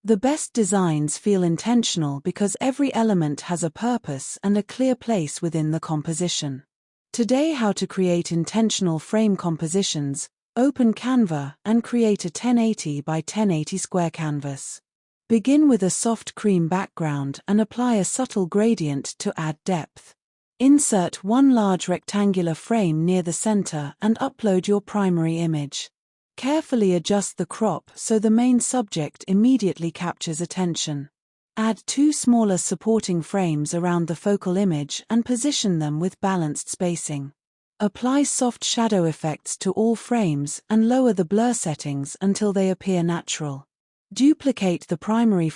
The best designs feel intentional because every element has a purpose and a clear place within the composition. Today, how to create intentional frame compositions. Open Canva and create a 1080 by 1080 square canvas. Begin with a soft cream background and apply a subtle gradient to add depth. Insert one large rectangular frame near the center and upload your primary image. Carefully adjust the crop so the main subject immediately captures attention. Add two smaller supporting frames around the focal image and position them with balanced spacing. Apply soft shadow effects to all frames and lower the blur settings until they appear natural. Duplicate the primary